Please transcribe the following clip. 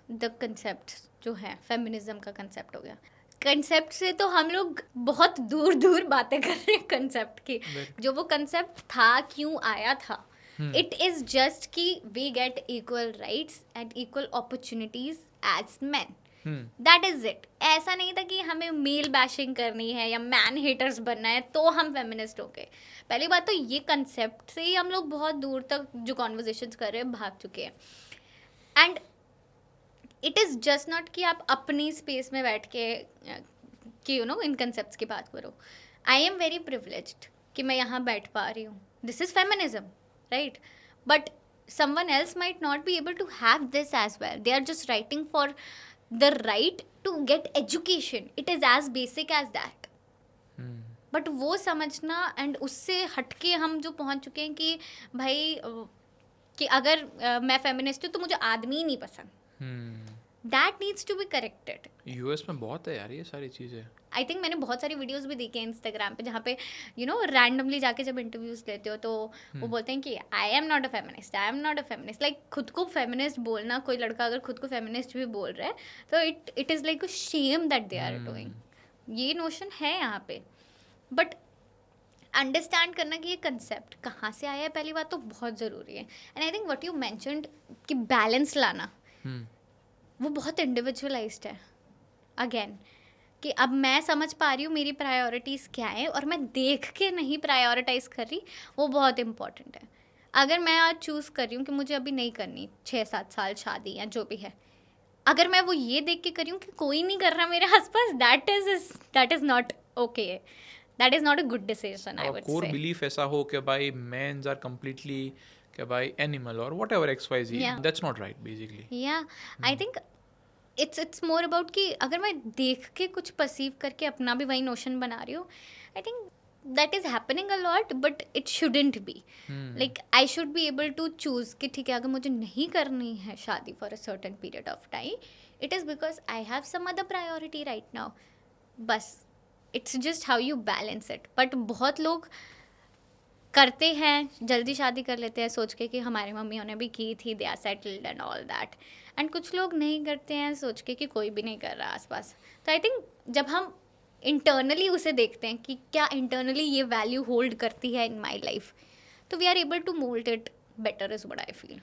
The concept जो है feminism का कंसेप्ट हो गया, कंसेप्ट से तो हम लोग बहुत दूर दूर बातें कर रहे हैं कंसेप्ट की। जो वो कंसेप्ट था, क्यों आया था, इट इज जस्ट कि we get equal rights and equal opportunities as man, that is it. ऐसा नहीं था कि हमें मेल बैशिंग करनी है या मैन हेटर्स बनना है तो हम फेमिनिस्ट हो गए। पहली बात तो ये कंसेप्ट से ही हम लोग बहुत दूर तक जो कॉन्वर्जेशंस कर रहे हैं भाग चुके हैं। And it is just not कि आप अपनी स्पेस में बैठ के कि इन कंसेप्ट्स की बात करो। आई एम वेरी प्रिविलेज्ड कि मैं यहाँ बैठ पा रही हूँ, this is feminism, right? But someone else might not be able to have this as well. They are just writing for the right to get education. It is as basic as that. But वो समझना and उससे हटके हम जो पहुंच चुके हैं कि भाई कि अगर मैं फेमिनिस्ट हूँ तो मुझे आदमी ही नहीं पसंद, that needs to be corrected. US में बहुत है यार ये सारी चीज़ें। आई थिंक मैंने बहुत सारी वीडियोस भी देखी हैं इंस्टाग्राम पे जहाँ पे रैंडमली जाके जब इंटरव्यूज लेते हो तो वो बोलते हैं कि I am not a feminist, I am not a feminist. Like खुद को फेमिनिस्ट बोलना, कोई लड़का अगर खुद को फेमिनिस्ट भी बोल रहा है तो it is like a shame that they are doing. ये नोशन है यहाँ पे, बट अंडरस्टैंड करना कि ये कंसेप्ट कहाँ से आया है पहली बात तो बहुत ज़रूरी है। And I think what you mentioned कि बैलेंस लाना, वो बहुत इंडिविजुअलाइज्ड है। अगेन कि अब मैं समझ पा रही हूँ मेरी प्रायोरिटीज़ क्या है और मैं देख के नहीं प्रायोरिटाइज कर रही, वो बहुत इंपॉर्टेंट है। अगर मैं आज चूज़ कर रही हूँ कि मुझे अभी नहीं करनी 6-7 साल शादी या जो भी है, अगर मैं वो ये देख के कर रही हूँ कि कोई नहीं कर रहा मेरे आसपास, that is not okay, that is not a good decision I would say. Core belief ऐसा हो कि भाई मेंस आर कंप्लीटली कि भाई एनिमल और whatever XYZ, that's not right basically. या I think it's more about कि अगर मैं देख के कुछ परसीव करके अपना भी वही नोशन बना रही हूँ, I think that is happening a lot, but it shouldn't be. Like I should be able to choose कि ठीक है अगर मुझे नहीं करनी है शादी for a certain period of time, it is because I have some other priority right now. बस it's just how you balance it. But बहुत लोग करते हैं, जल्दी शादी कर लेते हैं सोच के कि हमारी मम्मियों ने भी की थी, they are settled and all that. And कुछ लोग नहीं करते हैं सोच के कि कोई भी नहीं कर रहा आसपास। तो आई थिंक जब हम इंटरनली उसे देखते हैं कि क्या इंटरनली ये वैल्यू होल्ड करती है इन माई लाइफ, तो we are able to mould it better is what I feel.